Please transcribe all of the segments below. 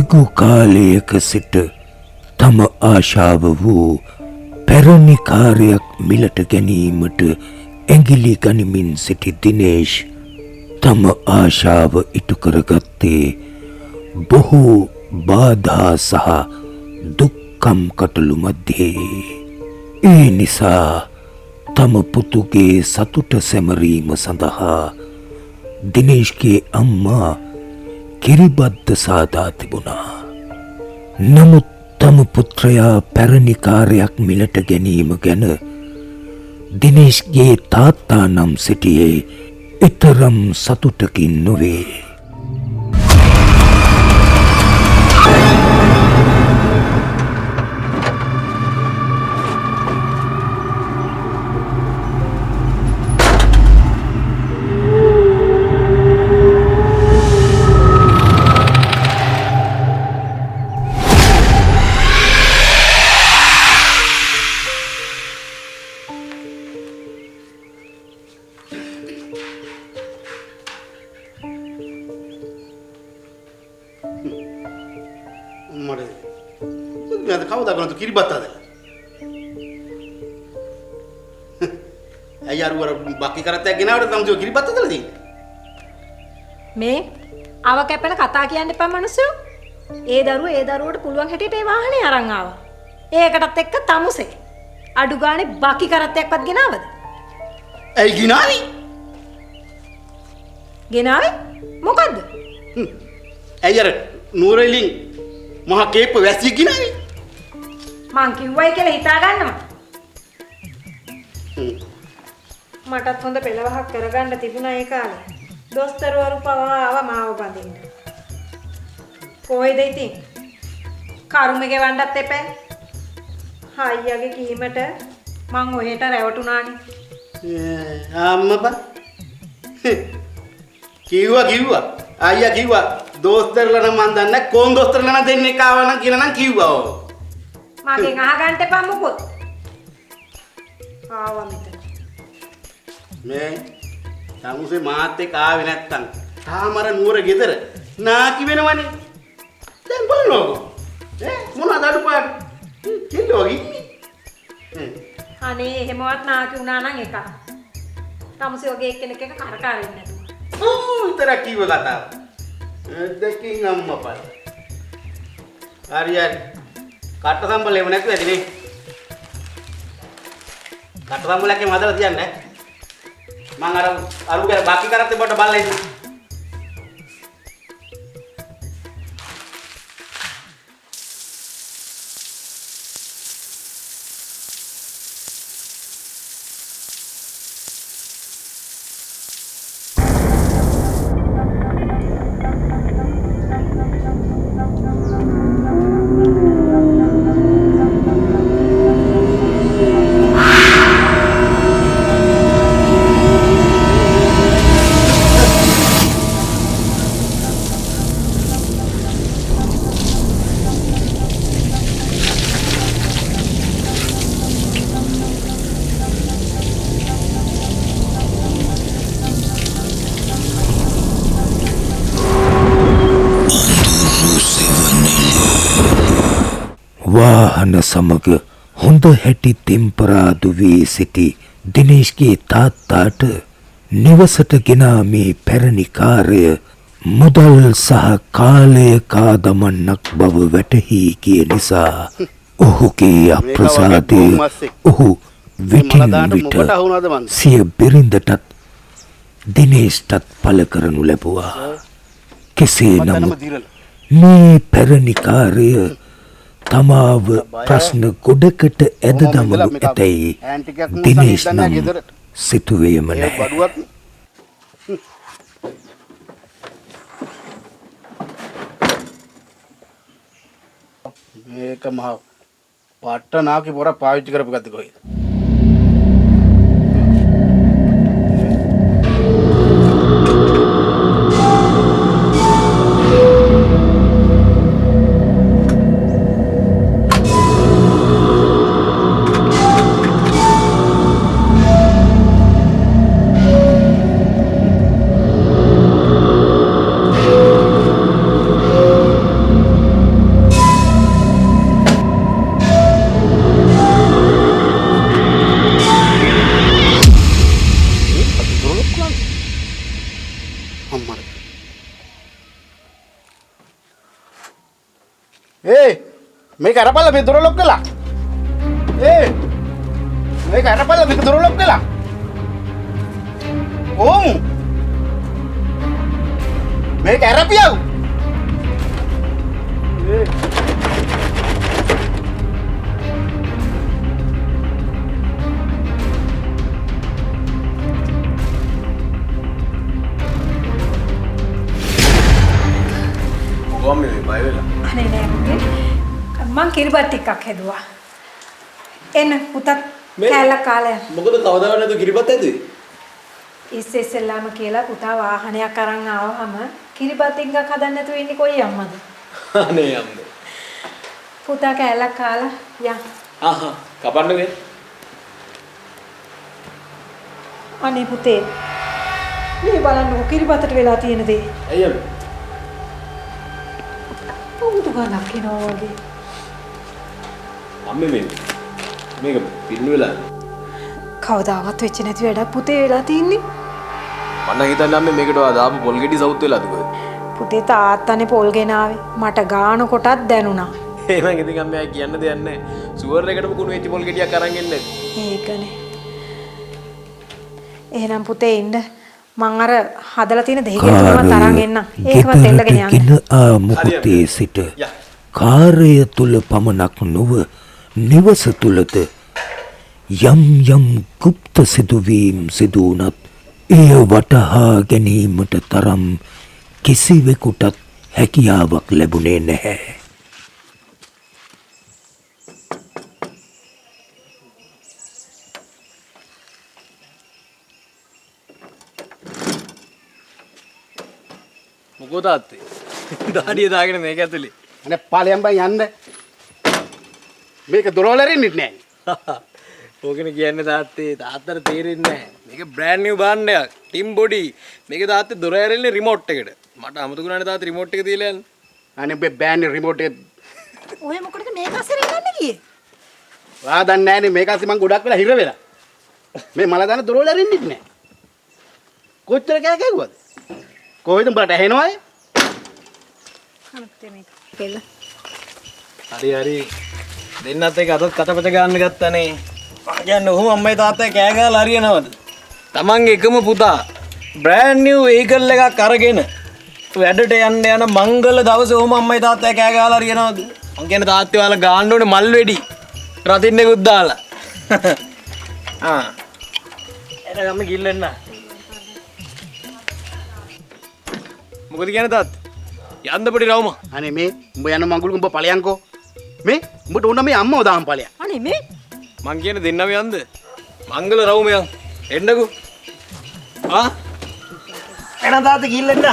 දිගු කාලයක සිට තම ආශාව වූ පැරණි කාර්යයක් මිලට ගැනීමට ඇඟිලි ගනිමින් සිටි දිනේෂ් තම ආශාව ඉටු කරගත්තේ බොහෝ බාධා සහ දුක්කම් කටළු මැද්දේ. ඒ නිසා තම පුතුගේ සතුට සැමරීම සඳහා දිනේෂ්ගේ අම්මා කිරිබද්ද සාදා තිබුණා. නමුත් තම පුත්‍රයා පැරණි කාර්යයක් මිලට ගැනීම ගැන දිනේෂ්ගේ තාත්තා නම් සිටියේ එතරම් සතුටකින් නොවේ. बाकी करते हैं गिना तुम जो गिरी बात तो दी මේ ආව කැපෙන කතා කියන්න එපා මනුස්සයෝ. ඒ දරුවට පුළුවන් හැටියට ඒ වාහනේ අරන් ආවා. ඒකටත් එක්ක තමුසේ. අඩු ගානේ බාකි කරත්තයක්වත් ගෙනාවද? ඇයි ගිනාවි? ගෙනාවේ? මොකද්ද? ඇයි අර නූරෙලින් මහා කේප වැසි ගිනාවි? මං කිව්වයි කියලා හිතා ගන්නවා. මටත් හොඳ පෙළවහක් කරගන්න තිබුණා ඒ කාලේ. දොස්තරවරු පවා ආව මාව බඳින්න. කොහෙද ඉතින්? කරුමේ ගෙවන්නත් එපා. අයියාගේ කීමට මං ඔහෙට රැවටුණානේ. අම්මපා. කිව්වා. අයියා කිව්වා දොස්තරලා නම් මන් දන්නේ කොන් දොස්තරලා නම් දෙන්නේ කාවනම් කියලා නම් කිව්වා. මගෙන් අහගන්න එපා මොකොත්. ආවා මෙතන. මේ තමුසේ මාත් එක්ක ආවේ නැත්තම් තාමර නුවර ගෙදර නාකි වෙනවනේ. දැන් බලන්නකෝ. මොනවද අඩුපාඩු? කිල්ලෝ ඉන්නේ. අනේ එහෙමවත් නාකි වුණා නම් එකක්. තමුසේ වගේ එක්කෙනෙක් එක කරකාරින්න නැතුව. උතර කිව්ව කතාව. දෙකින් අම්මපා. හරි. කට සම්බලෙම නැතුව ඇතිනේ. කට සම්බලකේ මදලා තියන්නේ. මං අරුගේ බාකි කරත්තේ බඩ බලලා ඉන්න. වාහන සමග හොඳ හැටි තෙම්පරාදු වී සිටි දිනේෂ්ගේ තාත්තාට නිවසට ගෙනා මේ පැරණි කාර්ය මුදල් සහ කාලය කාදමන්නක් බව වැටහි ගිය නිසා ඔහුගේ අප්‍රසාදය ඔහු විටින් විට සිය බිරිඳටත් දිනේෂ්ටත් පළ කරනු ලැබුවා. කෙසේ නමුත් මේ පැරණි කාර්ය තමාව ප්‍රශ්න ගොඩකට ඇද දමනු ඇතැයි දිනේෂ් නම් සිතුවේම නැහැ. මේක මහ පට්ටනාකි පොර පාවිච්චි කරපු ගත්ත කොහෙද? මේක අරපල්ලා මේ දොර ලොක් කළා. මේක අරපල්ලා මේක දොර ලොක් කළා. ඕම් මේක අරපියව. කොහොමද මේ බය වෙලා? අනේ නෑ පුතේ. මං කිරිබත් ටිකක් හැදුවා. එන්න පුතත් කෑල්ල කාලා යන්න. මොකද කවදාවත් නැතුව කිරිබත් ඇදුවේ? ඉස්සෙල්ලාම කියලා පුතා වාහනයක් අරන් ආවහම කිරිබත් ටිකක් හදන්න නැතුව ඉන්නේ කොයි අම්මද? අනේ අම්මේ. පුතා කෑල්ල කාලා යන්න. කපන්න වේ. අනේ පුතේ. මේ බලන්න කිරිබතට වෙලා තියෙන දේ. ඇයි අම්මේ? උඹට ගන්නක් කියනවා වගේ. අම්මේ මේක පින්නු වෙලා. කවදාවත් වෙච්ච නැති වැඩක් පුතේ වෙලා තින්නේ. මම හිතන්නේ අම්මේ මේකට දාපු පොල් ගෙඩි සවුත් වෙලාද කොහෙද? පුතේ තාත්තනේ පොල් ගෙනාවේ. මට ගාන කොටත් දැනුණා. එහෙනම් ඉතින් අම්මේ ආයි කියන්න දෙයක් නැහැ. සුවර් එකටම කුණු වෙච්ච පොල් ගෙඩියක් අරන් එන්නේ. ඒකනේ. එහෙනම් පුතේ ඉන්න මං අර හදලා තියෙන දෙහිගෙන තුනම තරන් එන්න. ඒකවත් එල්ලගෙන යන්න. මුහුතේ සිට කාර්ය තුල පමණක් නොව නිවස තුලද යම් යම් গুপ্ত සිදුවීම් සිදු වුණත් එය වටහා ගැනීමට තරම් කිසිවෙකුටත් හැකියාවක් ලැබුණේ නැහැ. මොකෝ තාත්තේ? දාඩිය දාගෙන මේක ඇතුලේ. අනේ ඵලයන් බයි යන්න. මේක දොරවල් ඇරින්නෙත් නෑ. ඕකනේ කියන්නේ තාත්තේ. තාත්තට තේරෙන්නේ නැහැ. මේක බ්‍රෑන්ඩ් නිව් භාණ්ඩයක්. ටිම් බොඩි. මේක තාත්තේ දොර ඇරෙන්නේ රිමෝට් එකට. මට අමතකුණානේ තාත්තේ රිමෝට් එක තියලා යන්න. අනේ මේ බෑන් රිමෝට් එක ඔය මොකටද මේක අස්සර ඉන්නන්නේ ගියේ? වා දන්නේ නෑනේ මේක අස්සේ මං ගොඩක් වෙලා හිර වෙලා. මේ මල දාන දොරවල් ඇරින්නෙත් නෑ. කොච්චර කෑ ගැහුවද? කොහෙද උඹට ඇහෙනවද? අනත්තේ මේක. පෙළ. හරි. දෙන්නත් එක අතත් කටපට ගන්න ගත්තනේ. මම කියන්නේ ඔහොම අම්මයි තාත්තයි කෑ ගහලා හරියනවද? තමන්ගේ එකම පුතා බ්‍රෑන්ඩ් නිව් වෙහිකල් එකක් අරගෙන වැඩට යන්න යන මංගල දවසේ ඔහොම අම්මයි තාත්තයි කෑ ගහලා හරියනවද? මං කියන්නේ තාත්තේ ඔයාලා ගාන්න ඕනේ මල් වෙඩි. රතින්නෙකුත් දාලා. එන ගම ගිල්ලෙන්න. මොකද කියන්නේ තාත්තා? යන්න පොඩි රවුම. අනේ මේ උඹ යන මඟුල උඹ ඵලයන්කෝ. මේ උඹට ඕන මේ අම්මව දාම් ඵලයක්. අනේ මේ මං කියන්නේ දෙන්නම යන්ද? මංගල රවුම යන්. එන්නකෝ. එන තාත්තා ගිල්ලෙන්න.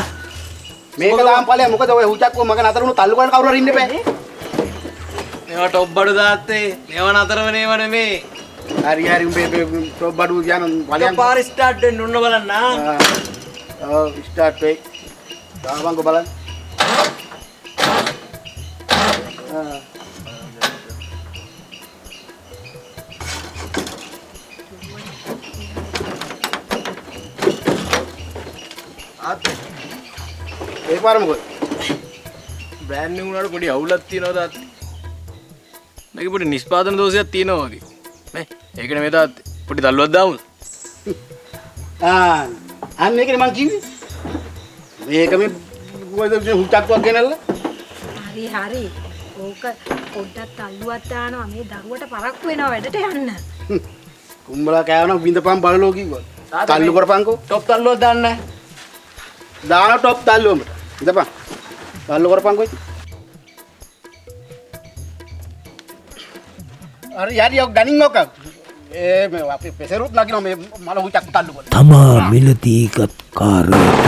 මේක දාම් ඵලයක් මොකද ඔය හුචක්කෝ මග නතරුණු තල්ලු කරන කවුරු හරි ඉන්න බෑ. මේවා ටොප් බඩු තාත්තේ. මේවා නතරව නේව නෙමේ. හරි උඹේ ටොප් බඩු යන ඵලයන් පාර ස්ටාර්ට් වෙන්න උන්න බලන්න. ඔව් ස්ටාර්ට් වෙයි. දාවංග බලන්න. තාත්තේ ඒ පාර මොකද? බ්‍රෑන්ඩ් නිව් උනාට පොඩි අවුලක් තියෙනවා තාත්තේ. මේක පොඩි නිෂ්පාදන දෝෂයක් තියෙනවා වගේ. නේ? ඒක නෙමෙයි තාත්තේ. පොඩි තල්ලුවක් දාමුද? අන්න ඒකනේ මං කිව්වේ. මේක මේ කොහෙද හුටක්වක් ගෙනල්ලා? හරි හරි. ඕක පොඩ්ඩක් තල්ලුවක් දානවා මේ දරුවට පරක්කු වෙනවා වැඩට යන්න. කුඹලා කෑවනම් විඳපන් බලලෝ කිව්වා. තල්ලු කරපන්කෝ. টොප් තල්ලුවක් දාන්න නැහැ. දාන টොප් තල්ලුවමට. විඳපන්. තල්ලු කරපන්කෝ ඉතින්. අර යරි ඔක් ගනින් ඔක. මේ අපේ පෙසරුත් නගිනවා මේ මල හුටක් තල්ලු කරලා. තමා මිලදීගත් කාර්යයට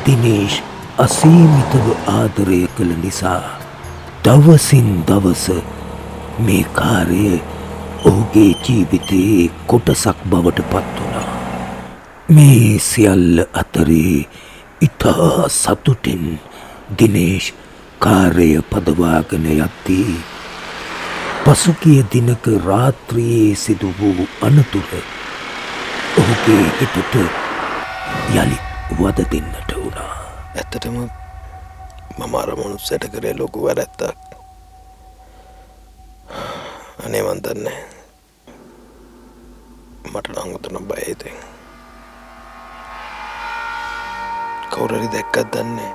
දිනේෂ් අසීමිතව ආදරය කළ නිසා දවසින් දවස මේ කාර්ය ඔහුගේ ජීවිතයේ කොටසක් බවට පත් වුණා. මේ සියල්ල අතරේ ඉතා සතුටින් දිනේෂ් කාර්යය පදවාගෙන යද්දී පසුගිය දිනක රාත්‍රියේ සිදු වූ අනතුර ඔහුගේ හිතට යළිත් වද දෙන්නට වුණා. ඇත්තටම මම අර මනුස්සයට කරේ ලොකු වැරැද්දක්. අනේ මන් දන්නේ මට නම් උතන බය හිතෙන්. කවුරු හරි දැක්කත් දන්නේ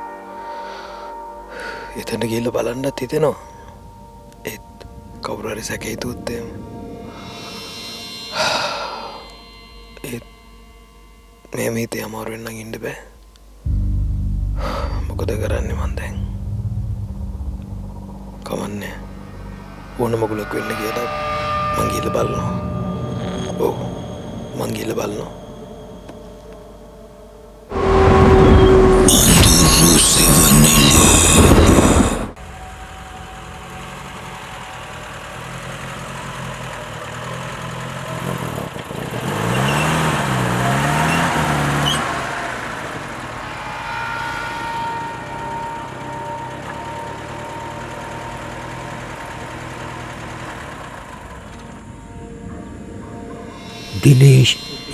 එතන ගිහලා බලන්නත් හිතෙනවා. ඒත් කවුරු හරි සැක හිතුවොත් එහෙම ඒත් මේ මිතේ අමාරුවෙන් නම් ඉන්න බෑ. මොකද කරන්නේ මන් දැන්? කමන්නේ ඕන මොකලක් වෙන්න කියලා මං ගිහලා බලනවා. ඔව් මං ගිහලා බලනවා. දිනේෂ්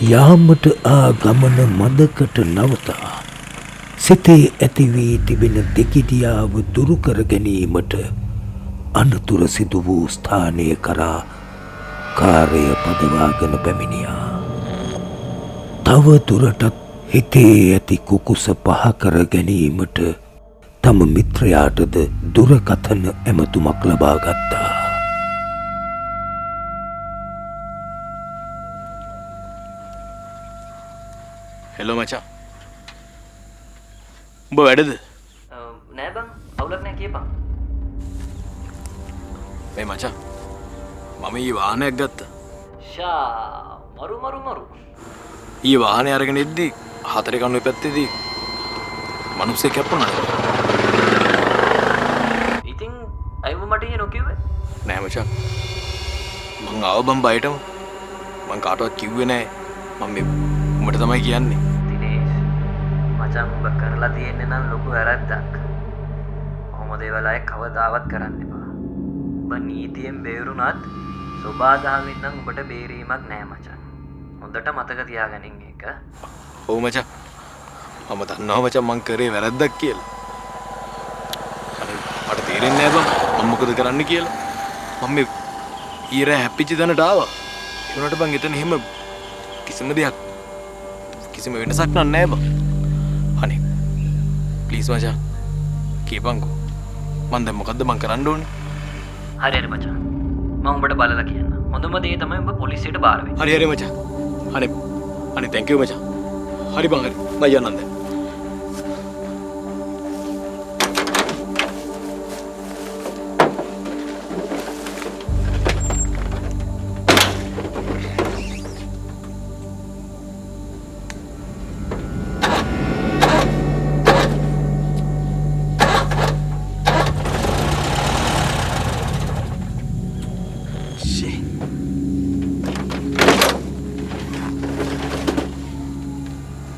යාමට ආ ගමන මදකට නවතා සිතේ ඇති වී තිබෙන දෙකිඩියාව දුරු කර ගැනීමට අනතුර සිදු වූ ස්ථානය කරා කාර්ය පදවාගෙන පැමිණියා. තව දුරටත් හිතේ ඇති කුකුස පහ කර ගැනීමට තම මිත්‍රයාටද දුරකථන ඇමතුමක් ලබා ගත්තා. හෙලෝ මචං. උඹ වැඩද? නෑ බං අවුලක් නෑ කියපන්. මේ මචං මම ඊ වාහනයක් ගත්තා. මරු ඊ වාහනේ අරගෙන ඉද්දි හතරේ කණුවේ පැත්තේදී මිනිස්සෙක් කැප්පුණා. ඉතින් අයව මට එහෙ නොකිව්වේ? නෑ මචං මං ආව බම් බයටම මං කාටවත් කිව්වේ නෑ. මම මේ උඹට තමයි කියන්නේ. දිනේෂ් මචං ඔබ කරලා තියෙන්නේ නම් ලොකු වැරද්දක්. කොහොම දේවල් අය කවදාවත් කරන්න එපා. ඔබ නීතියෙන් බේරුණත් සබාදාවෙන් නම් ඔබට බේරීමක් නෑ මචං. හොඳට මතක තියාගනින් ඒක. ඔව් මචං මම දන්නවා මචං මං කරේ වැරද්දක් කියලා. මට තේරෙන්නේ නෑ බං මම මොකද කරන්න කියලා. මම මේ ඊර හැප්පිච්ච තැනට ආවා. ඒ වුණාට බං එතන එහෙම කිසිම දෙයක් කිසිම වෙනසක් නෑ බං. අනේ ප්ලීස් මචං කියපන්කෝ මං දැන් මොකද්ද මං කරන්න ඕනේ? හරි මචං මම උඹට බලලා කියන්න. හොඳම දේ තමයි උඹ පොලිසියට බාර වෙන්න. හරි මචං. අනේ thank you මචං. හරි බං හරි. මම යන්නම් දැන්.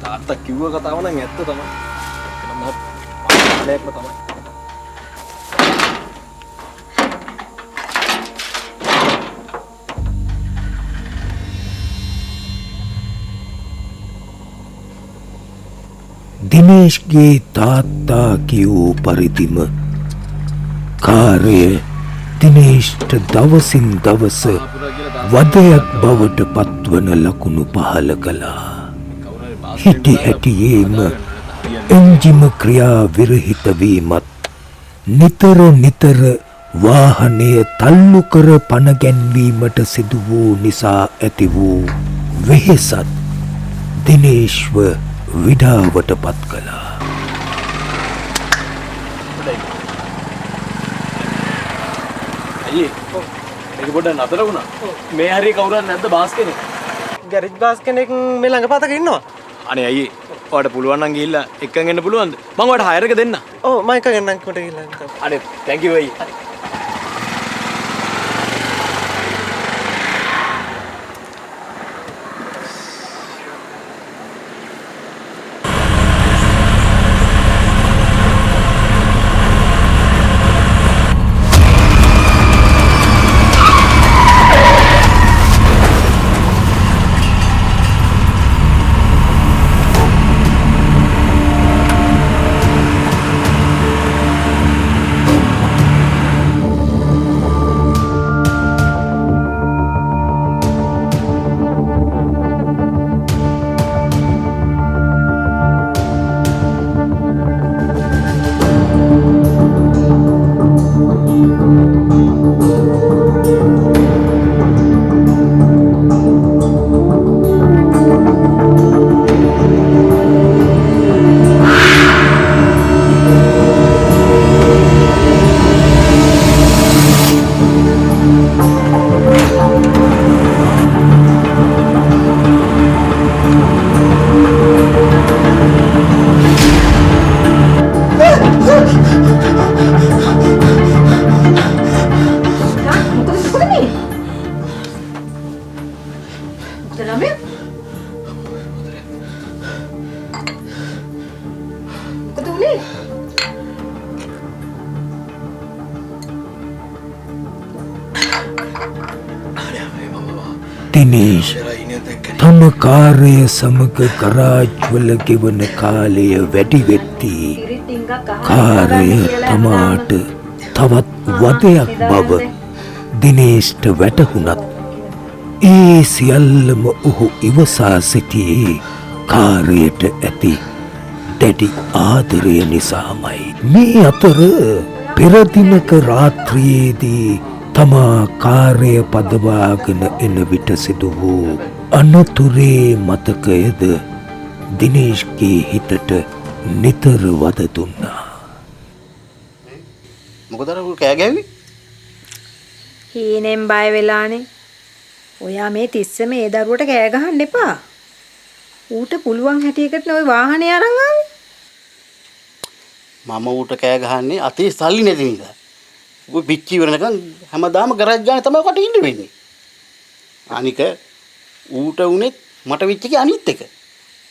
තාත්තා කිව්ව කතාව නම් ඇත්ත තමයි. එනම් මම ලෑක්ම තමයි. දිනේෂ්ගේ තාත්තා කියූ පරිදිම කාර්ය දිනේෂ්ට දවසින් දවස වදයක් බවට පත්වන ලකුණු පහල කළා. හිටි හැටියේම එන්ජිම ක්‍රියා විරහිත වීමත් නිතර වාහනය තල්ලු කර පණ ගැන්වීමට සිදු වූ නිසා ඇති වූ වෙහෙසත් දිනේෂ්ව විඩාවට පත් කළා. අයියේ මේක පොඩ්ඩක් නතර වුණා. මේ හරිය කවුරුත් නැද්ද බාස් කෙනෙක්? ගැරේජ් බාස් කෙනෙක් මේ ළඟ පාතක ඉන්නවා. අනේ අයියේ ඔයාලට පුළුවන් නම් ගිහිල්ලා එක්කන් එන්න පුළුවන්ද? මම ඔයාලට හයර් එක දෙන්න. ඔව් මම එක ගන්නම් කොට ගිහලා. අනේ thank you අයියේ. දිනේෂ් තම කාර්ය සමග ගරාජ්වල ගෙවන කාලය වැඩි වෙද්දී කාර්ය තමාට තවත් වදයක් බව දිනේෂ්ට වැටහුණත් ඒ සියල්ලම ඔහු ඉවසා සිටියේ කාර්යයට ඇති දැඩි ආදරය නිසාමයි. මේ අතර පෙරදිනක රාත්‍රියේදී තමා කාර්ය පදවාගෙන එන විට සිදු වූ අනතුරේ මතකයද දිනේෂ්ගේ හිතට නිතර වද දුන්නා. මොකද අර කෑ ගැව්වේ? හීනෙන් බය වෙලානේ. ඔයා මේ තිස්සම ඒ දරුවට කෑ ගහන්න එපා. ඌට පුළුවන් හැටියකට ওই වාහනේ අරන් ආවේ. මම ඌට කෑ ගහන්නේ අතේ සල්ලි නැති නිසා. ඌ පිච්චි වෙනකන් හැමදාම ගරාජ් ගානේ තමයි කොට ඉන්න වෙන්නේ. අනික ඌට උනේත් මට වෙච්ච එකේ අනිත් එක.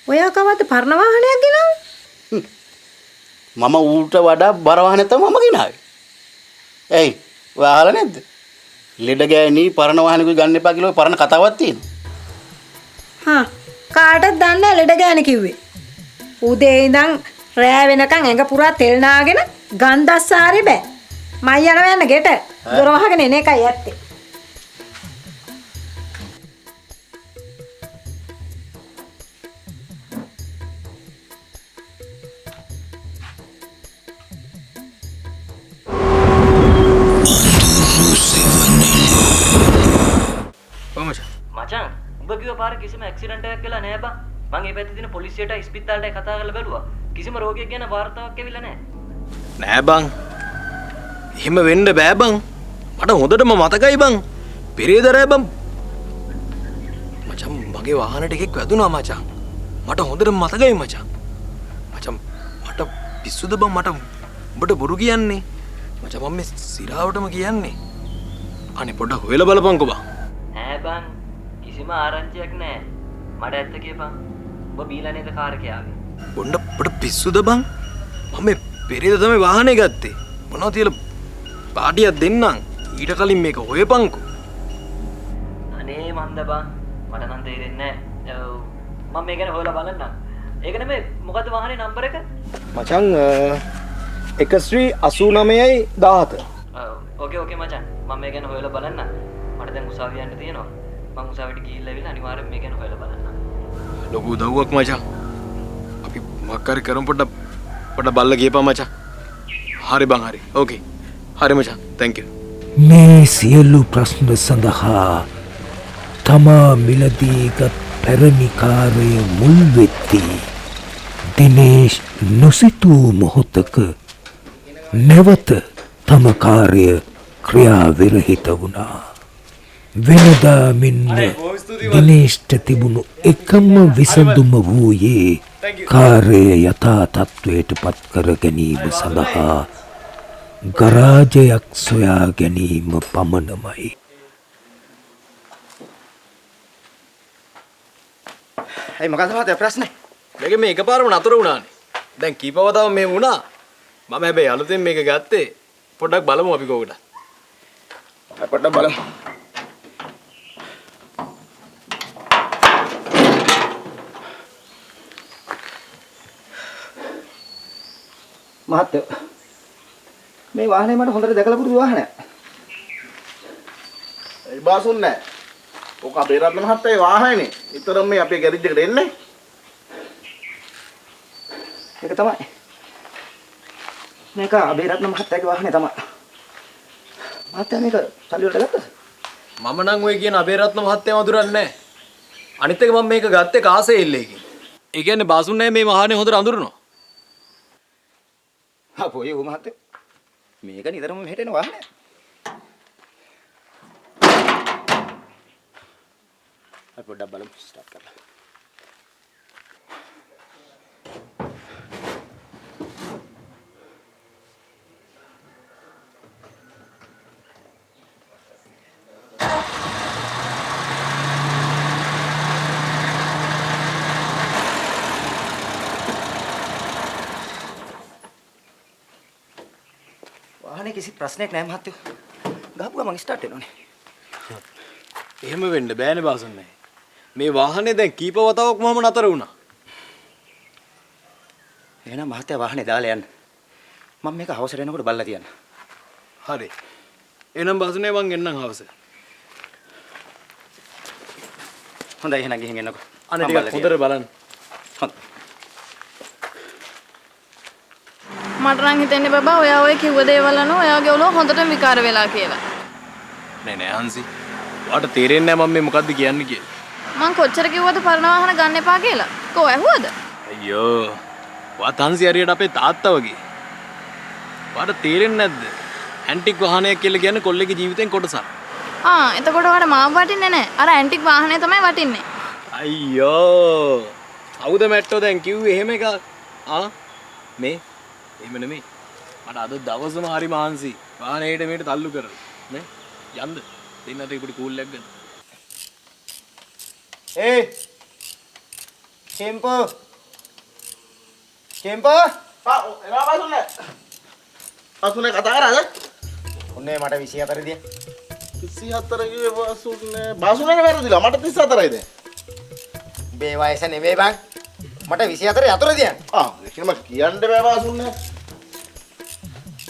ඔයා කවද්ද පරණ වාහනයක් ගෙනාවේ? මම ඌට වඩා බර වාහනයක් තමයි මම ගෙනාවේ. ඇයි? ඔය අහලා නැද්ද? ලෙඩ ගෑණි පරණ වාහනකුයි ගන්න එපා කියලා පරණ කතාවක් තියෙනවා. හා කාටද දන්නේ ලෙඩ ගෑන කිව්වේ? උදේ ඉඳන් රෑ වෙනකන් ඇඟ පුරා තෙල් නාගෙන ගන්ධස්සාරේ බෑ. මම යනවා යන්න ගෙට. දොර වහගෙන එන එකයි ඇත්තේ. මචං උඹ කිව්ව පාර කිසිම ඇක්සිඩන්ට් එකක් වෙලා නෑ බං. මං ඒ පැත්තේ තියෙන පොලිසියට ඉස්පිතාලයට කතා කරලා බැලුවා. කිසිම රෝගියෙක් ගැන වාර්තාවක් ඇවිල්ලා නෑ. නෑ බං. එහෙම වෙන්න බෑ බං. මට හොඳටම මතකයි බං. පෙරේදරෑ බං. මචං මගේ වාහනේට එකෙක් වැදුනා මචං. මට හොඳටම මතකයි මචං. මචං මට පිස්සුද බං මට උඹට බොරු කියන්නේ. මචං මම මේ සිරාවටම කියන්නේ. අනේ පොඩ්ඩක් හොයලා බලපන්කෝ බං. නෑ බං. කිසිම ආරංචියක් නෑ. මට ඇත්ත කියපන්. උඹ බීලා නේද කාර් එකේ ආවේ? පොඩ්ඩක් පිස්සුද බං? මම මේ පෙරේද තමයි වාහනේ ගත්තේ. මොනවද තියලා පාටියක් දෙන්නම්. ඊට කලින් මේක හොයපන්කෝ. අනේ මන්ද බං. මට නම් තේරෙන්නේ නෑ. මම මේ ගැන හොයලා බලන්නම්. ඒක නෙමෙයි මොකද්ද වාහනේ නම්බර එක? මචං 189.17 ඕකේ මචං මම මේ ගැන හොයලා බලන්න. මට දැන් උසාවිය යන්න තියෙනවා. මම උසාවියට ගිහිල්ලා ඇවිල්ලා අනිවාර්යෙන් මේ ගැන හොයලා බලන්න. ලොකු උදව්වක් මචං. අපි මොකක් හරි කරමු පොඩ්ඩක් බල්ල ගියපන් මචං. හරි බං හරි. ඕකේ. හරි මචං. thank you. මේ සියලු ප්‍රශ්න සඳහා තමා මිලදීගත් පැරණිකාරය මුල් වෙත්දී දිනේෂ් නොසිතූ මොහොතක නැවත තම කාර්ය ක්‍රියාවිරහිත වුණා. වෙනදා මෙන්න දිනේෂ්ට තිබුණු එකම විසඳුම වූයේ කාර්ය යථා තත්ත්වයට පත් කර ගැනීම සඳහා ගරාජයක් සොයා ගැනීම පමණමයි. ඇයි මොකද මහත්තයා ප්‍රශ්නේ? මේක මේ එකපාරම නතර වුණානේ. දැන් කීපවතාව මේ වුණා. මම හැබැයි අලුතෙන් මේක ගත්තේ. පොඩ්ඩක් බලමු අපි කොහොමද. පොඩ්ඩක් බලමු. මහත්තයෝ මේ වාහනේ මට හොඳට දැකලා පුරුදු වාහනයක්. ඒ බාසුන් නෑ. ඔක අපේ රත්න මහත්තයාගේ වාහනේනේ. විතරම මේ අපේ ගෑරේජ් එකට එන්නේ. ඒක තමයි. මේක අබේරත්න මහත්තයාගේ වාහනේ තමයි. මහත්තයා මේක සල්ලි වලට ගත්තද? මම නම් ඔය කියන අබේරත්න මහත්තයා මధుරන්නේ නැහැ. අනිත් එක මම මේක ගත්තේ කාසේ ඉල්ලේකින්. ඒ කියන්නේ බාසුන් නැහැ මේ වාහනේ හොඳට අඳුරනවා. අපෝ යෝ මහත්තයා. මේක නිතරම මෙහෙට එන වාහනයක්. අපි පොඩ්ඩක් බලමු ස්ටාර්ට් කරලා. වාහනේ කිසි ප්‍රශ්නයක් නැහැ මහත්තයෝ. ගහපු ගමන් ස්ටාර්ට් වෙනවනේ. එහෙම වෙන්න බෑනේ බාසුන් නැහැ. මේ වාහනේ දැන් කීප වතාවක් මම නතර වුණා. එහෙනම් මහත්තයා වාහනේ දාලා යන්න. මම මේක හවසට එනකොට බලලා තියන්න. හරි. එහෙනම් බාසුන් නැහැ මං එන්නම් හවස. හොඳයි එහෙනම් ගිහින් එන්නකෝ. අනේ ටිකක් හොඳට බලන්න. හොඳයි. මට නම් හිතෙන්නේ බබා ඔයා ඔය කිව්ව දේවල් අනුව ඔයාගේ ඔළුව හොඳටම විකාර වෙලා කියලා. නෑ හංසි. ඔයාට තේරෙන්නේ නැහැ මම මේ මොකද්ද කියන්නේ කියලා. මං කොච්චර කිව්වද පරණ වාහන ගන්න එපා කියලා. කෝ ඇහුවද? අයියෝ. ඔයා තන්සි හරියට අපේ තාත්තා වගේ. ඔයාට තේරෙන්නේ නැද්ද? ඇන්ටික් වාහනයක් කියලා කියන්නේ කොල්ලෙක්ගේ ජීවිතෙන් කොටසක්. එතකොට ඔයාට මාව වටින්නේ නැහැ. අර ඇන්ටික් වාහනේ තමයි වටින්නේ. අයියෝ. කවුද මැට්ටෝ දැන් කිව්වේ එහෙම එකක්? මේ එහෙම නෙමෙයි. මට අද දවසම හරි මහන්සි. වාහනේට මේට තල්ලු කරලා. නේ? යන්න. දෙන්නට ඉපිට කූල් එකක් ගන්න. චෙම්පෝ. චෙම්පෝ. එනවා බාසුන් නෑ. බාසුන් නෑ කතා කරාද? ඔන්නේ මට 24 දිය. 24 කිව්වේ බාසුන් නෑ. බාසුන් නෑ වැරදිලා. මට 34යි දැන්. මේ වයස නෙමෙයි බං. මට 24 යතුරු දියන්. ඒකම කියන්න බෑ බාසුන් නෑ.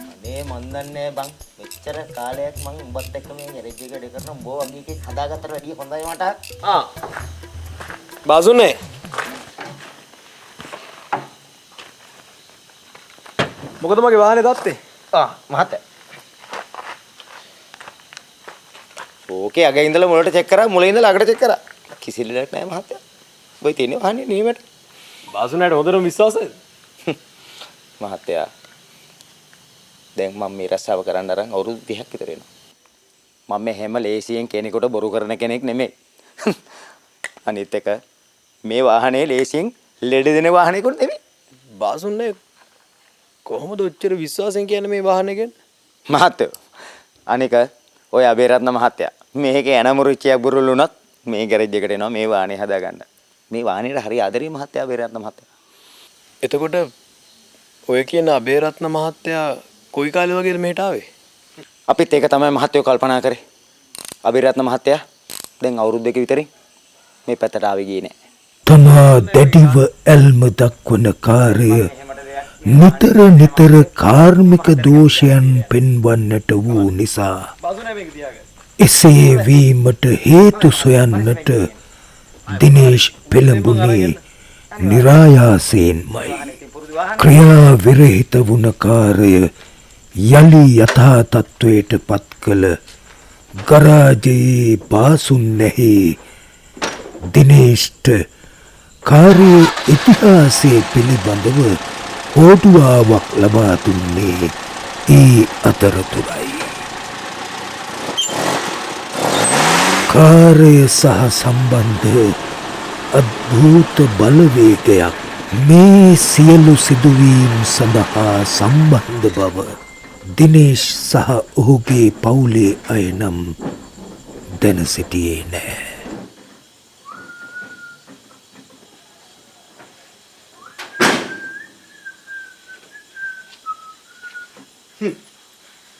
අනේ මන් දන්නේ බං. මෙච්චර කාලයක් මං උඹත් එක්ක මේ ගෑරේජ් එකට කරන උඹ වගේ එකෙක් හදාගත්තට වැඩිය හොඳයි මට. බාසුනේ. මොකද මගේ වාහනේ දත්තේ? මහත්තයා. ඕකේ අගේ ඉඳලා මුලට චෙක් කරා මුලින් ඉඳලා අගට චෙක් කරා. කිසි ලෙඩක් නැහැ මහත්තයා. ඔය තියෙන්නේ වාහනේ නියමයට. බාසුනේට හොඳටම විශ්වාසයිද? මහත්තයා. දැන් මම මේ රස්සාව කරන්න අරන් අවුරුදු 30ක් විතර වෙනවා. මම මේ හැම ලේසියෙන් කෙනෙකුට බොරු කරන කෙනෙක් නෙමෙයි. අනිත් එක මේ වාහනේ ලේසියෙන් ලෙඩ දෙන වාහනයකුත් නෙමෙයි. බාසුනේ කොහොමද ඔච්චර විශ්වාසයෙන් කියන්නේ මේ වාහනේ ගැන? මහත්තයෝ. අනික ඔය අබේරත්න මහත්තයා මේක එනමුරුච්චියක් බුරුලුණත් මේ ගෑරේජ් එකට එනවා මේ වාහනේ හදාගන්න. මේ වාහනේට හරි ආදරේ මහත්තයා අබේරත්න මහත්තයා. එතකොට ඔය කියන අබේරත්න මහත්තයා කොයි කාලේ වගේද මෙහෙට ආවේ? අපිත් ඒක තමයි මහත්තයෝ කල්පනා කරේ. අබේරත්න මහත්තයා දැන් අවුරුදු 2 විතරින් මේ පැත්තට ආවේ ගියේ නෑ. තමා දැඩිව ඇල්ම දක්වන කාර්ය නිතර නිතර කාර්මික දෝෂයන් පෙන්වන්නට වූ නිසා එසේ වීමට හේතු සොයන්නට දිනේෂ් පෙළඹුණේ නිරායාසයෙන්මයි. ක්‍රියා විරහිත වුණ කාර්ය යලි යථා තත්ත්වයට පත් කළ ගරාජයේ බාසුන්නැහි දිනේෂ්ට කාර්ය ඉතිහාසය පිළිබඳව හෝඩුවාවක් ලබා දුන්නේ ඒ අතරතුරයි. කාර්ය සහ සම්බන්ධ අද්භූත බලවේගයක් මේ සියලු සිදුවීම් සඳහා සම්බන්ධ බව දිනේෂ් සහ ඔහුගේ පවුලේ අය නම් දැන සිටියේ නෑ.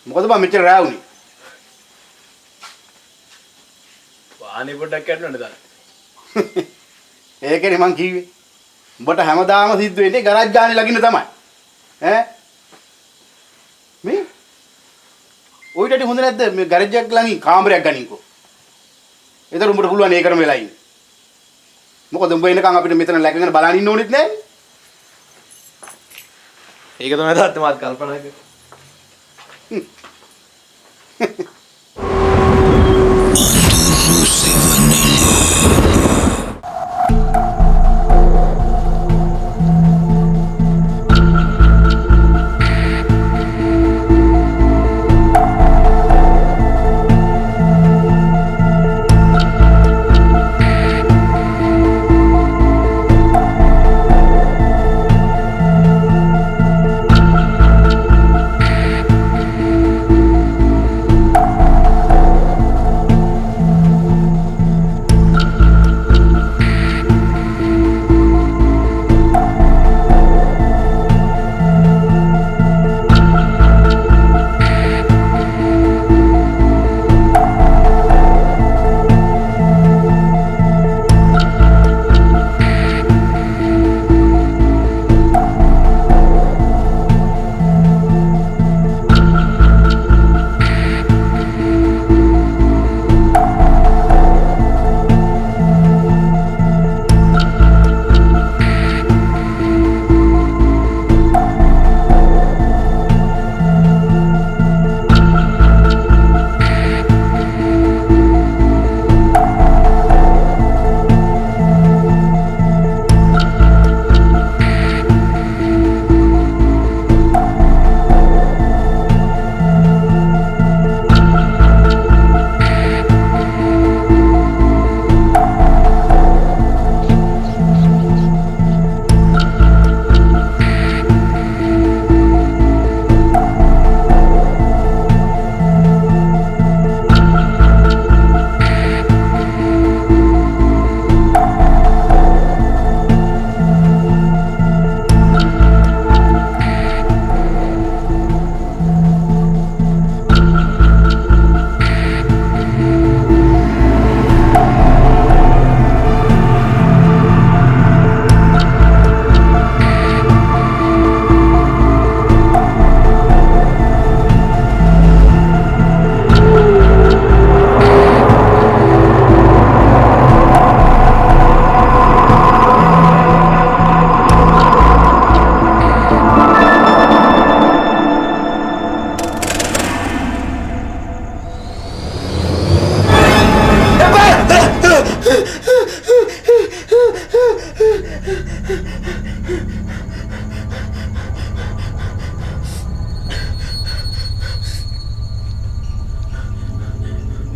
මොකද බා මෙච්චර රෑ වුනේ? වාහනේ පොඩ්ඩක් කැඩුණාද දාන්න. ඒකනේ මං කිව්වේ. උඹට හැමදාම සිද්ධ වෙන්නේ ගරාජ් ගානේ ලගින්න තමයි. ඈ? මේ ඔයිටට හොඳ නැද්ද මේ ගරාජ් එකක් ළඟින් කාමරයක් ගනින්කෝ. ඒතර උඹට පුළුවන් ඒකරම වෙලා ඉන්න. මොකද උඹ එනකන් අපිට මෙතන läගගෙන බලන් ඉන්න ඕනෙත් නෑනේ. ඒක තමයි තාත්තේ මාත් කල්පනා කරේ.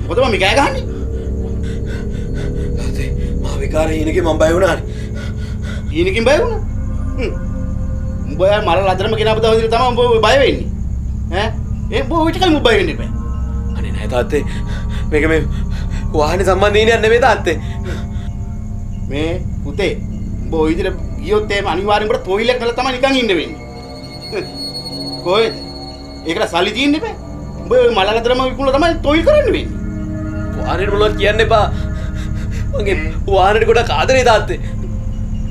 මොකද මම කෑ ගහන්නේ? තාත්තේ මා විකාරේ ඉනකේ මම බය වුණානේ. ඊනකින් බය වුණා? උඹ යා මර ලදරම කෙනාපු දවසේ තමයි උඹ බය වෙන්නේ. ඈ? ඒ උඹ ඔය ටිකයි උඹ බය වෙන්නේ බෑ. අනේ නෑ තාත්තේ. මේක මේ වාහනේ සම්බන්ධීනියක් නෙමෙයි තාත්තේ. මේ පුතේ උඹ ඔය විදිහට ගියොත් එහෙම අනිවාර්යෙන් උඹට තොইল එකක් කරලා තමයි නිකන් ඉන්න වෙන්නේ. කොහෙද? ඒකට සල්ලි තියෙන්න බෑ. උඹ ඔය මල ලදරම විකුණලා තමයි තොইল කරන්න වෙන්නේ. වාහනේ මොනවද කියන්න එපා. මගේ වාහනේ ගොඩක් ආදරේ තාත්තේ.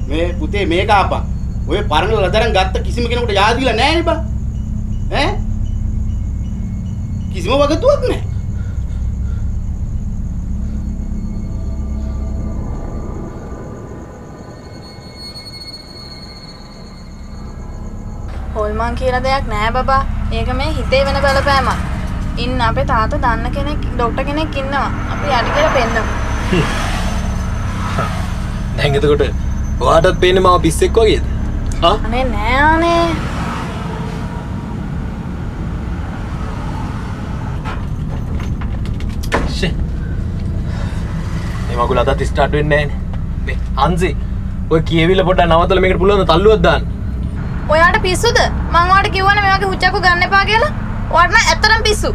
මේ පුතේ මේක ආපන්. ඔය පරණ ලදරන් ගත්ත කිසිම කෙනෙකුට යාද දීලා නැහැ නේ බං. ඈ? කිසිම වගතුවක් නැහැ. හොල්මන් කියලා දෙයක් නෑ බබා. ඒක මේ හිතේ වෙන බලපෑමක්. ඉන්න අපේ තාත්තා දන්න කෙනෙක් ඩොක්ටර් කෙනෙක් ඉන්නවා. අපි යට කියලා පෙන්නමු. දැන් එතකොට ඔයාටත් පේන්නේ මාව පිස්සෙක් වගේද? හා? අනේ නෑ අනේ. ෂේ. මේ මගුල අදත් ස්ටාර්ට් වෙන්නේ නැහනේ. මේ අන්සි ඔය කියවිල පොඩ්ඩක් නවත්තලා මේකට පුළුවන් ද තල්ලුවක් දාන්න. ඔයාට පිස්සුද? මං ඔයාට කිව්වනේ මේ වගේ හුචක්කු ගන්න එපා කියලා. ඔයාට නම් ඇත්තටම පිස්සු.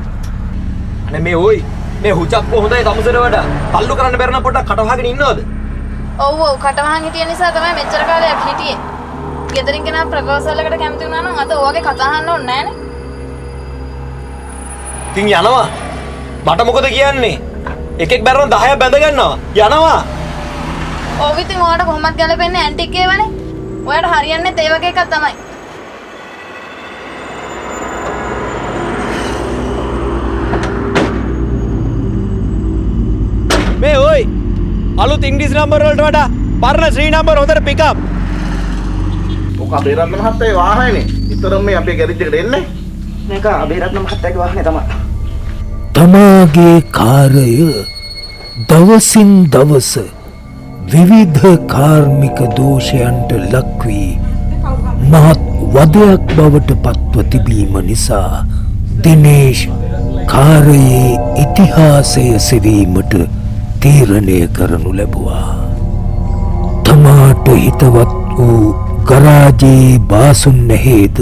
අනේ මේ ඔයි මේ හුචක්ක හොඳයි තමුසෙට වඩා. තල්ලු කරන්න බැර නම් පොඩ්ඩක් කටවහගෙන ඉන්නවද? ඔව් ඔව් කටවහන් හිටිය නිසා තමයි මෙච්චර කාලයක් හිටියේ. ගෙදරින් කෙනා ප්‍රපෝසල් එකට කැමති වුණා නම් අද ඔයගේ කතා අහන්න ඕනේ නෑනේ. ඉතින් යනවා. මට මොකද කියන්නේ? එකෙක් බැරනම් 10ක් බැඳ ගන්නවා. යනවා. ඔව් ඉතින් ඔයාට කොහොමද ගැලපෙන්නේ ඇන්ටික් ඒවනේ? ඔයාට හරියන්නේ ඒ වගේ එකක් තමයි. මේ ඔයි අලුත් ඉංග්‍රීසි නම්බර් වලට වඩා පරණ ශ්‍රී නම්බර් හොඳට පික් අප්. ඔක අබේරත්න මහත්තයාගේ වාහනේනේ. විතරම මේ අපේ ගෑරේජ් එකට එන්නේ. මේක අබේරත්න මහත්තයාගේ වාහනේ තමයි. තමාගේ කාර්ය දවසින් දවස විවිධ කාර්මික දෝෂයන්ට ලක්වී මහත් වදයක් බවට පත්ව තිබීම නිසා දිනේෂ් කාර්යයේ ඉතිහාසය සෙවීමට තීරණය කරනු ලැබුවා. තමාට හිතවත් වූ ගරාජයේ බාසුන් නැහේද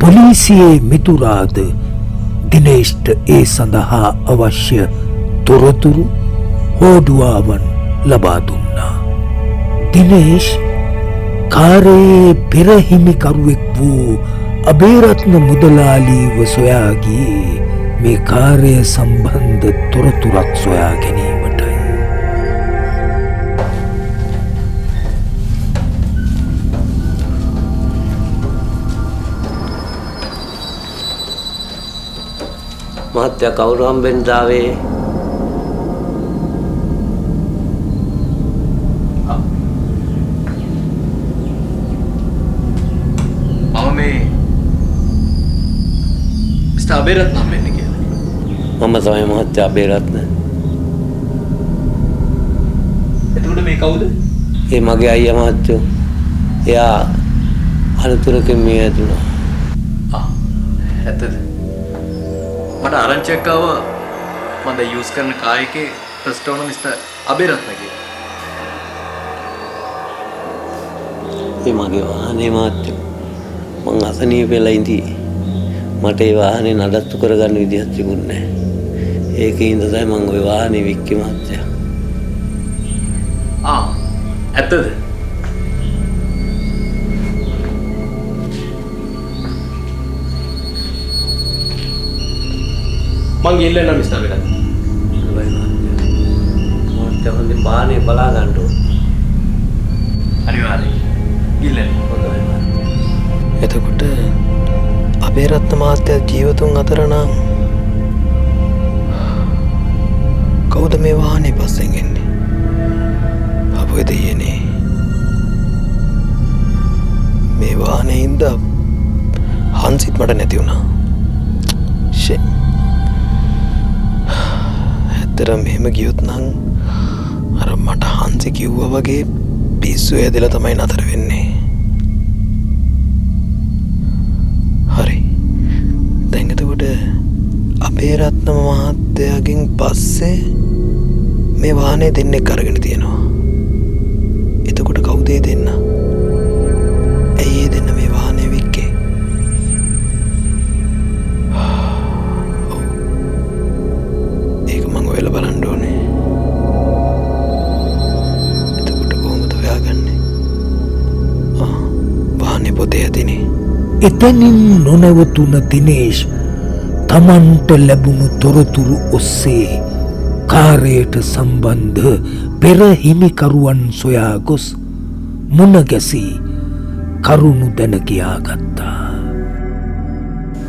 පොලිසියේ මිතුරාද දිනේෂ්ට ඒ සඳහා අවශ්‍ය තොරතුරු හෝඩුවාවන් ලබා දුන්නා. දිනේෂ් කාර්යයේ පෙරහිමිකරුවෙක් වූ අබේරත්න මුදලාලීව සොයා ගියේ මේ කාර්ය සම්බන්ධ තොරතුරක් සොයා ගැනීමටයි. මහත්තයා කවුරු හම්බෙන්ද ආවේ? අබේරත්න හම්බෙන්නේ කියලා. මම තමයි මහත්තයා අබේරත්න. එතකොට මේ කවුද? ඒ මගේ අයියා මහත්තයෝ. එයා අනතුරකින් මිය ඇදුණා. ඇත්තද? මට ආරංචියක් ආවා මම දැන් යූස් කරන කාර් එකේ ෆස්ට් ඕනර් මිස්ටර් අබේරත්න කියලා. ඒ මගේ වාහනේ මහත්තයෝ. මං අසනීප වෙලා ඉඳී. මට ඒ වාහනේ නඩත්තු කරගන්න විදිහක් තිබුණේ නැහැ. ඒකේ ඉඳන් තමයි මම ওই වාහනේ වික්කේ මහත්තයා. ඇත්තද? මං ගිහිල්ලා එන්න මිස්ටර් අබේරත්න. මහත්තයා හොඳින් වාහනේ බලා ගන්න ඕන. අනිවාර්යයෙන්. ගිහිල්ලා එන්න. හොඳයි මහත්තයා. එතකොට අබේරත්න මහත්තයා ජීවතුන් අතර නම් කවුද මේ වාහනේ පස්සෙන් එන්නේ? අපේ දෙයනේ. මේ වාහනේ ඉඳ හන්සිත් මට නැති වුණා. ෂේ. ඇත්තටම මෙහෙම ගියොත් නම් අර මට හන්සි කිව්වා වගේ පිස්සු ඇදලා තමයි නතර වෙන්නේ. හරි. දැන් එතකොට අබේරත්න මහත්තයාගෙන් පස්සේ මේ වාහනේ දෙන්නෙක් අරගෙන තියෙනවා. එතකොට කවුද ඒ දෙන්න? ඇයි ඒ දෙන්න මේ වාහනේ වික්කේ? ඒක මම ඔයාලා බලන්න ඕනේ. එතකොට කොහොමද හොයාගන්නේ? වාහනේ පොතේ ඇතිනේ. එතනින් නොනවතුන දිනේෂ් තමන්ට ලැබුණු තොරතුරු ඔස්සේ කාර්යයට සම්බන්ධ පෙරහිමිකරුවන් සොයා ගොස් මුණ ගැසී කරුණු දැන කියාගත්තා.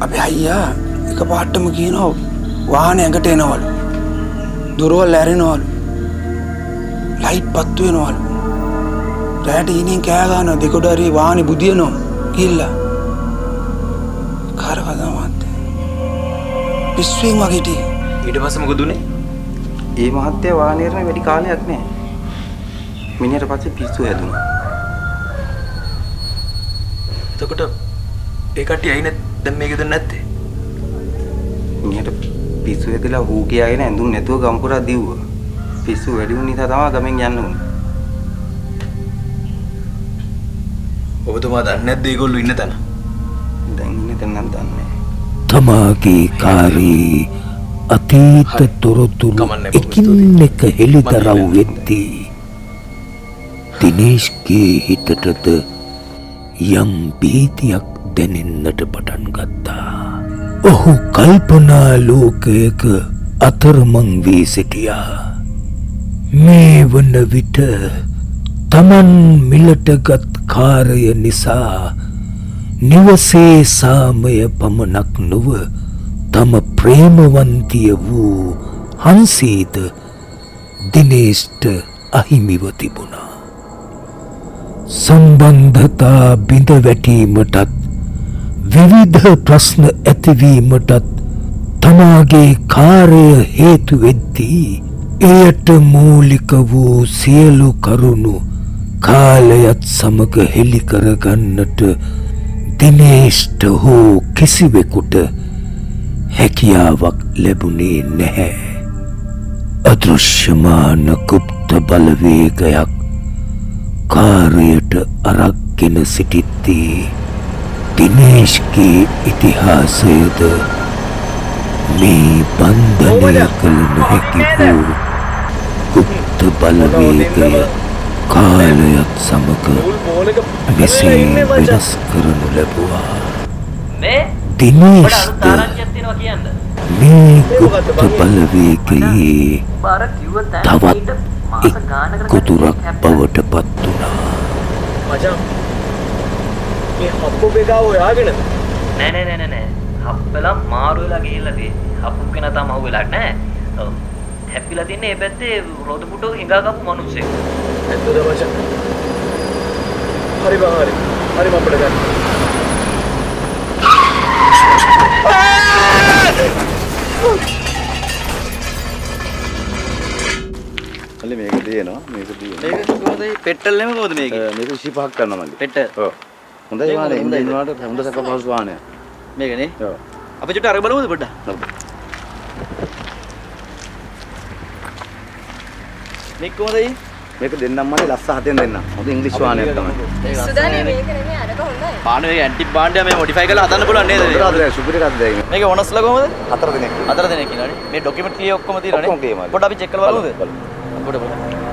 අපේ අයියා එක පාට්ටම කියනවා වාහනේ ඇඟට එනවලු. දොරවල් ඇරෙනවලු. ලයිට් පත්තු වෙනවලු. රැට ඉනින් කෑ ගන්නවා දෙකොට හරි වාහනේ බුදියනවා කියලා. කාරවදා මහත්තයා. පිස්සුවෙන් වගේ හිටියේ. ඊට පස්සේ මොකද උනේ? ඒ මහත්තයා වාහනේ යන වැඩි කාලයක් නෑ. මිනිහට පස්සේ පිස්සු හැදුනා. එතකොට ඒ කට්ටිය ඇයිනේ දැන් මේක දෙන්නේ නැත්තේ? මිනිහට පිස්සු හැදලා හූ කියාගෙන ඇඳුම් නැතුව ගම්පුරා දිව්වා. පිස්සු වැඩි වුණ නිසා තමයි ගමෙන් යන්න උනේ. ඔබතුමා දන්නේ නැද්ද ඒගොල්ලෝ ඉන්න තැන? දැන් ඉන්නේ තැන නම් දන්නේ. තමාගේ කාරී අතීත තොරතුරු එකින් එක හෙළිදරව් වෙද්දී දිනේෂ්ගේ හිතටද යම් භීතියක් දැනෙන්නට පටන් ගත්තා. ඔහු කල්පනා ලෝකයක අතරමං වී සිටියා. මේ වන විට තමන් මිලටගත් කාරය නිසා නිවසේ සාමය පමණක් නොව තම ප්‍රේමවන්තිය වූ හන්සීද දිනේෂ්ට අහිමිව තිබුණා. සම්බන්ධතා බිඳ වැටීමටත් විවිධ ප්‍රශ්න ඇතිවීමටත් තමාගේ කාර්ය හේතු වෙද්දී එයට මූලික වූ සියලු කරුණු කාලයත් සමග හෙළි කරගන්නට දිනේෂ්ට හෝ කිසිවෙකුට හැකියාවක් ලැබුණේ නැහැ. අදෘශ්‍යමාන ගුප්ත බලවේගයක් කාර්යයට අරක්ගෙන සිටිද්දී දිනේෂ්ගේ ඉතිහාසයද මේ බන්ධනය කළ නොහැකි වූ ගුප්ත බලවේගය කාලයත් සමග මෙසේ වෙනස් කරනු ලැබුවා. දිනේෂ්ද මේ ගුප්ත බලවේගයේ තවත් එක් ගොදුරක් බවට පත් වුණා. මචං මේ හප්පු බෙගාව ඔයාගෙනද? නෑ හප්පලා මාරු වෙලා ගිහිල්ලා තියෙන්නේ. හප්පු කෙනා තාම අහුවෙලා නැහැ. ඔව්. හැප්පිලා තින්නේ මේ පැත්තේ රොද පුටෝ හිඟා ගපු මිනිස්සෙක්. ඇත්තද මචං? හරි බං හරි. හරි මම අපිට ගන්න. අල්ලේ මේක දෙනවා මේක දෙනවා. මේක කොහොමද පෙට්‍රල් නෙමෙයි කොහොමද මේක? මේක 25ක් කරනවා මල්ලි. පෙට්‍රල්. ඔව්. හොඳයි වානේ ඉන්දියන් වලට හොඳ සකපහසු වානේ. මේකනේ. ඔව්. අපි චුට්ට අර බලමුද පොඩ්ඩක්? මේක කොහොමද? මේක දෙන්නම් මල්ලි ලස්ස 7ෙන් දෙන්නම්. හොඳ ඉංග්‍රීසි වානයක් තමයි. සුදානේ මේක නෙමෙයි අරක හොඳයි. පාන මේක ඇන්ටි බාන්ඩියා මේ මොඩිෆයි කරලා හදන්න පුළුවන් නේද? හොඳයි සුපිරි එකක්ද ඒක. මේක ඕනස්ලා කොහොමද? 4 දිනක්. 4 දිනක් ඉන්නවනේ. මේ ඩොකියුමන්ට් ක්ලියර් ඔක්කොම තියෙනවනේ. ඔක්කොම තියෙනවා. පොඩ්ඩක් අපි චෙක් කරලා බලමුද? පොඩ්ඩක්.